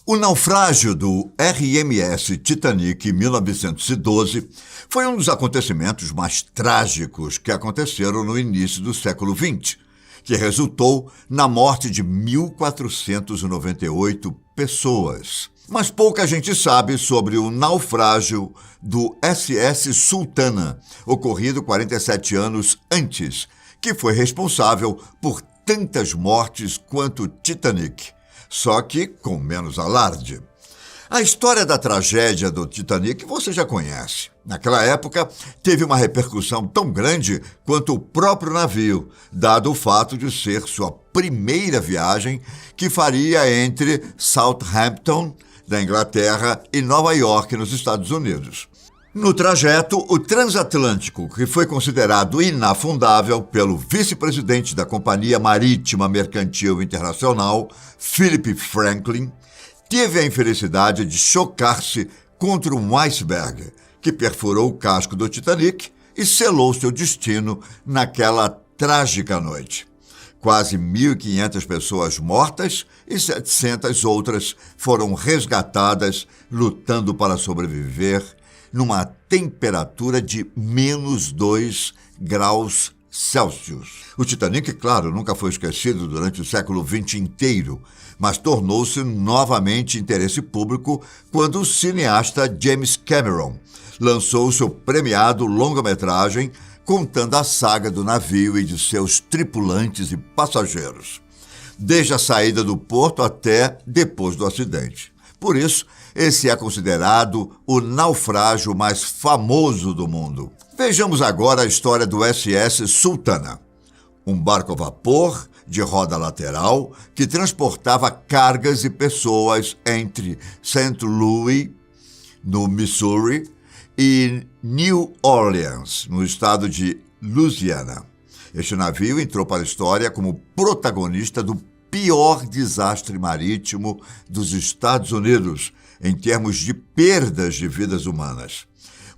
O naufrágio do RMS Titanic em 1912 foi um dos acontecimentos mais trágicos que aconteceram no início do século XX, que resultou na morte de 1.498 pessoas. Mas pouca gente sabe sobre o naufrágio do SS Sultana, ocorrido 47 anos antes, que foi responsável por tantas mortes quanto o Titanic, só que com menos alarde. A história da tragédia do Titanic você já conhece. Naquela época, teve uma repercussão tão grande quanto o próprio navio, dado o fato de ser sua primeira viagem que faria entre Southampton, da Inglaterra, e Nova York, nos Estados Unidos. No trajeto, o transatlântico, que foi considerado inafundável pelo vice-presidente da Companhia Marítima Mercantil Internacional, Philip Franklin, teve a infelicidade de chocar-se contra um iceberg, que perfurou o casco do Titanic e selou seu destino naquela trágica noite. Quase 1.500 pessoas mortas e 700 outras foram resgatadas lutando para sobreviver numa temperatura de menos 2 graus Celsius. O Titanic, claro, nunca foi esquecido durante o século XX inteiro, mas tornou-se novamente interesse público quando o cineasta James Cameron lançou seu premiado longa-metragem contando a saga do navio e de seus tripulantes e passageiros, desde a saída do porto até depois do acidente. Por isso, esse é considerado o naufrágio mais famoso do mundo. Vejamos agora a história do SS Sultana, um barco a vapor de roda lateral que transportava cargas e pessoas entre St. Louis, no Missouri, e New Orleans, no estado de Louisiana. Este navio entrou para a história como protagonista do pior desastre marítimo dos Estados Unidos, em termos de perdas de vidas humanas.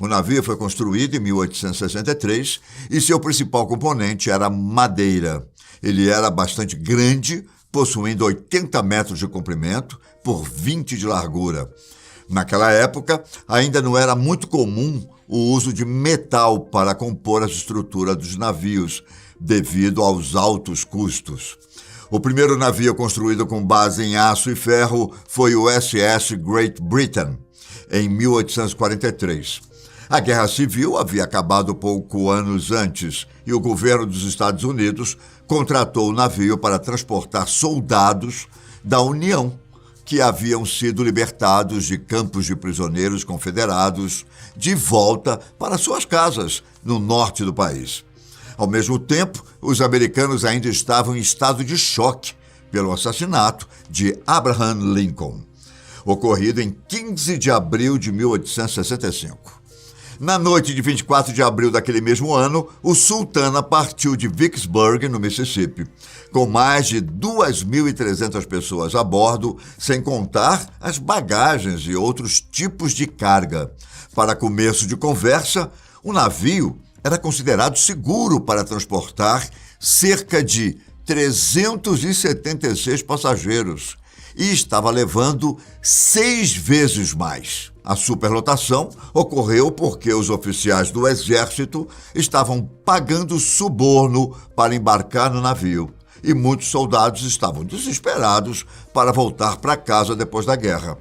O navio foi construído em 1863 e seu principal componente era madeira. Ele era bastante grande, possuindo 80 metros de comprimento por 20 de largura. Naquela época, ainda não era muito comum o uso de metal para compor a estrutura dos navios, devido aos altos custos. O primeiro navio construído com base em aço e ferro foi o SS Great Britain, em 1843. A Guerra Civil havia acabado pouco anos antes e o governo dos Estados Unidos contratou o navio para transportar soldados da União, que haviam sido libertados de campos de prisioneiros confederados de volta para suas casas no norte do país. Ao mesmo tempo, os americanos ainda estavam em estado de choque pelo assassinato de Abraham Lincoln, ocorrido em 15 de abril de 1865. Na noite de 24 de abril daquele mesmo ano, o Sultana partiu de Vicksburg, no Mississippi, com mais de 2.300 pessoas a bordo, sem contar as bagagens e outros tipos de carga. Para começo de conversa, o navio era considerado seguro para transportar cerca de 376 passageiros e estava levando 6 vezes mais. A superlotação ocorreu porque os oficiais do Exército estavam pagando suborno para embarcar no navio e muitos soldados estavam desesperados para voltar para casa depois da guerra.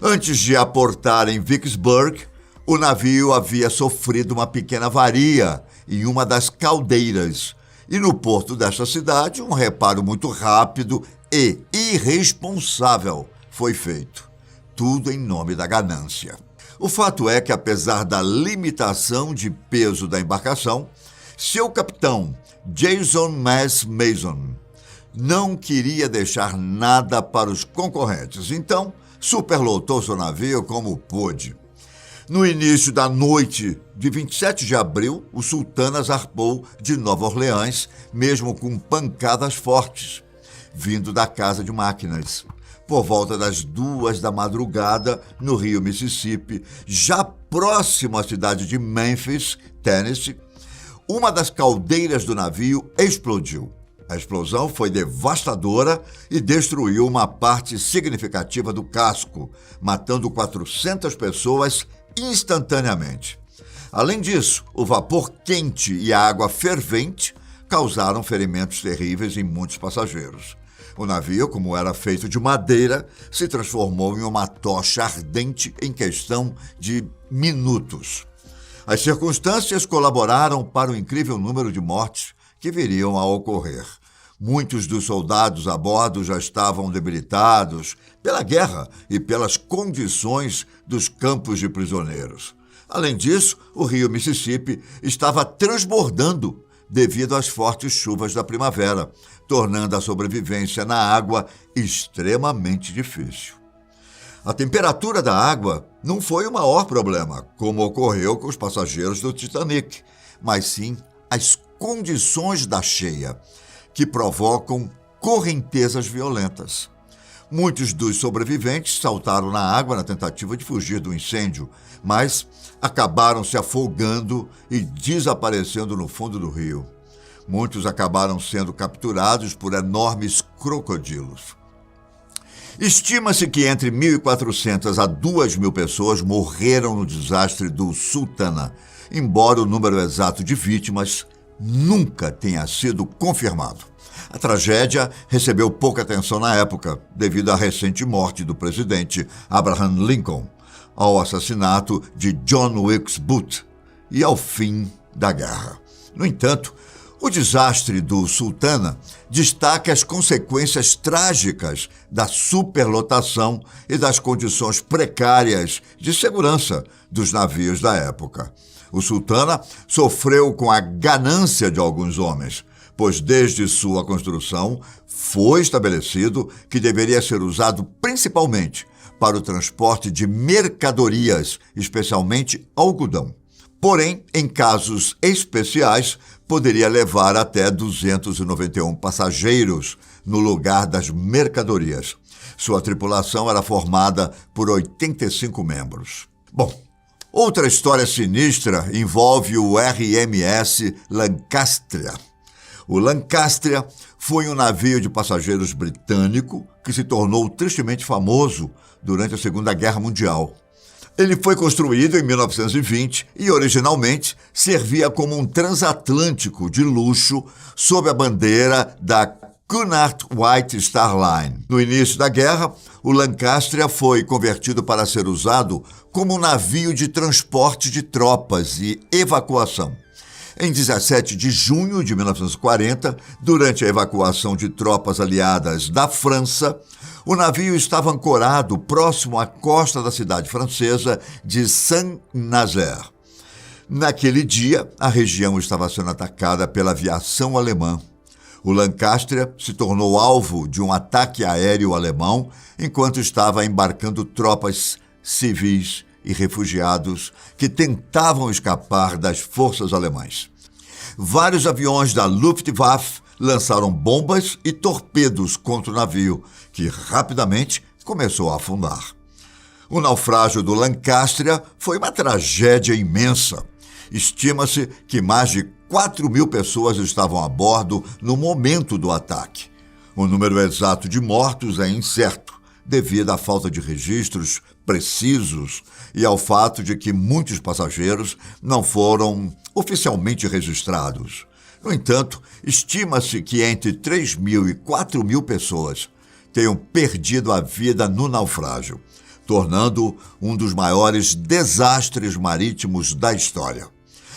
Antes de aportar em Vicksburg, o navio havia sofrido uma pequena avaria em uma das caldeiras e no porto desta cidade um reparo muito rápido e irresponsável foi feito. Tudo em nome da ganância. O fato é que, apesar da limitação de peso da embarcação, seu capitão, Jason Mess Mason, não queria deixar nada para os concorrentes, então superlotou seu navio como pôde. No início da noite de 27 de abril, o Sultana zarpou de Nova Orleans, mesmo com pancadas fortes, vindo da casa de máquinas. Por volta das 2 da madrugada, no rio Mississippi, já próximo à cidade de Memphis, Tennessee, uma das caldeiras do navio explodiu. A explosão foi devastadora e destruiu uma parte significativa do casco, matando 400 pessoas instantaneamente. Além disso, o vapor quente e a água fervente causaram ferimentos terríveis em muitos passageiros. O navio, como era feito de madeira, se transformou em uma tocha ardente em questão de minutos. As circunstâncias colaboraram para o incrível número de mortes que viriam a ocorrer. Muitos dos soldados a bordo já estavam debilitados pela guerra e pelas condições dos campos de prisioneiros. Além disso, o rio Mississippi estava transbordando devido às fortes chuvas da primavera, tornando a sobrevivência na água extremamente difícil. A temperatura da água não foi o maior problema, como ocorreu com os passageiros do Titanic, mas sim as condições da cheia, que provocam correntezas violentas. Muitos dos sobreviventes saltaram na água na tentativa de fugir do incêndio, mas acabaram se afogando e desaparecendo no fundo do rio. Muitos acabaram sendo capturados por enormes crocodilos. Estima-se que entre 1.400 a 2.000 pessoas morreram no desastre do Sultana, embora o número exato de vítimas nunca tenha sido confirmado. A tragédia recebeu pouca atenção na época, devido à recente morte do presidente Abraham Lincoln, ao assassinato de John Wilkes Booth e ao fim da guerra. No entanto, o desastre do Sultana destaca as consequências trágicas da superlotação e das condições precárias de segurança dos navios da época. O Sultana sofreu com a ganância de alguns homens, pois desde sua construção foi estabelecido que deveria ser usado principalmente para o transporte de mercadorias, especialmente algodão. Porém, em casos especiais, poderia levar até 291 passageiros no lugar das mercadorias. Sua tripulação era formada por 85 membros. Bom, outra história sinistra envolve o RMS Lancastria. O Lancastria foi um navio de passageiros britânico que se tornou tristemente famoso durante a Segunda Guerra Mundial. Ele foi construído em 1920 e, originalmente, servia como um transatlântico de luxo sob a bandeira da Cunard White Star Line. No início da guerra, o Lancastria foi convertido para ser usado como um navio de transporte de tropas e evacuação. Em 17 de junho de 1940, durante a evacuação de tropas aliadas da França, o navio estava ancorado próximo à costa da cidade francesa de Saint-Nazaire. Naquele dia, a região estava sendo atacada pela aviação alemã. O Lancastria se tornou alvo de um ataque aéreo alemão enquanto estava embarcando tropas civis e refugiados que tentavam escapar das forças alemãs. Vários aviões da Luftwaffe lançaram bombas e torpedos contra o navio, que rapidamente começou a afundar. O naufrágio do Lancastria foi uma tragédia imensa. Estima-se que mais de 4.000 pessoas estavam a bordo no momento do ataque. O número exato de mortos é incerto, devido à falta de registros precisos e ao fato de que muitos passageiros não foram oficialmente registrados. No entanto, estima-se que entre 3.000 e 4.000 pessoas tenham perdido a vida no naufrágio, tornando um dos maiores desastres marítimos da história.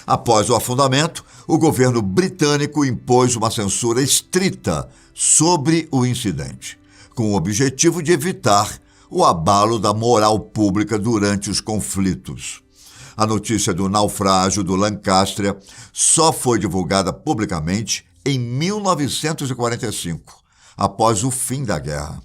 Após o afundamento, o governo britânico impôs uma censura estrita sobre o incidente, com o objetivo de evitar o abalo da moral pública durante os conflitos. A notícia do naufrágio do Lancastria só foi divulgada publicamente em 1945, após o fim da guerra.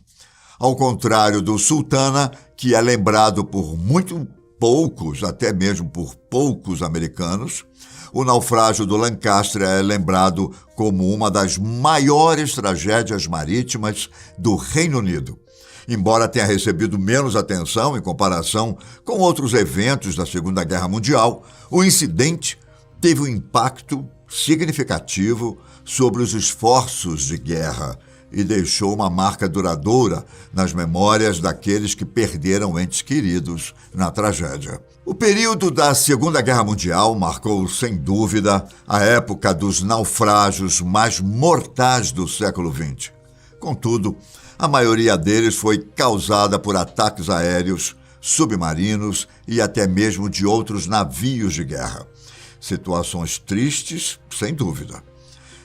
Ao contrário do Sultana, que é lembrado por muito poucos, até mesmo por poucos americanos, o naufrágio do Lancastria é lembrado como uma das maiores tragédias marítimas do Reino Unido. Embora tenha recebido menos atenção em comparação com outros eventos da Segunda Guerra Mundial, o incidente teve um impacto significativo sobre os esforços de guerra e deixou uma marca duradoura nas memórias daqueles que perderam entes queridos na tragédia. O período da Segunda Guerra Mundial marcou, sem dúvida, a época dos naufrágios mais mortais do século XX. Contudo, a maioria deles foi causada por ataques aéreos, submarinos e até mesmo de outros navios de guerra. Situações tristes, sem dúvida,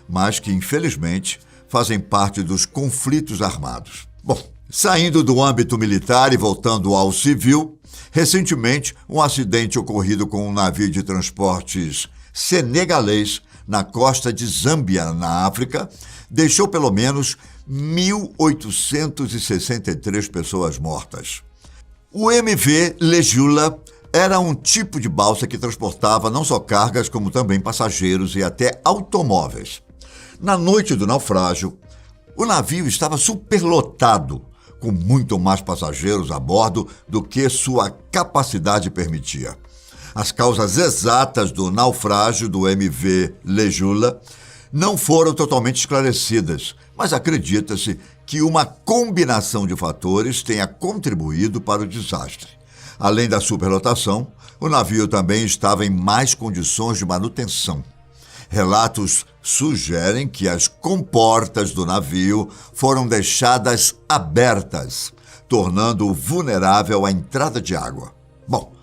mas que, infelizmente, fazem parte dos conflitos armados. Bom, saindo do âmbito militar e voltando ao civil, recentemente, um acidente ocorrido com um navio de transportes senegalês na costa de Zâmbia, na África, deixou pelo menos 1.863 pessoas mortas. O MV Lejula era um tipo de balsa que transportava não só cargas, como também passageiros e até automóveis. Na noite do naufrágio, o navio estava superlotado, com muito mais passageiros a bordo do que sua capacidade permitia. As causas exatas do naufrágio do MV Lejula não foram totalmente esclarecidas, mas acredita-se que uma combinação de fatores tenha contribuído para o desastre. Além da superlotação, o navio também estava em más condições de manutenção. Relatos sugerem que as comportas do navio foram deixadas abertas, tornando-o vulnerável à entrada de água. Bom,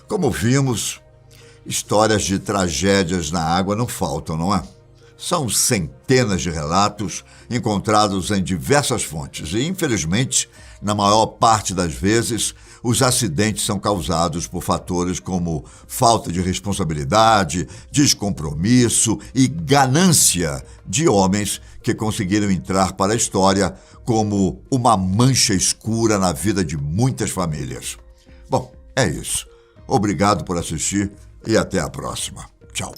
como vimos, histórias de tragédias na água não faltam, não é? São centenas de relatos encontrados em diversas fontes e, infelizmente, na maior parte das vezes, os acidentes são causados por fatores como falta de responsabilidade, descompromisso e ganância de homens que conseguiram entrar para a história como uma mancha escura na vida de muitas famílias. Bom, é isso. Obrigado por assistir e até a próxima. Tchau.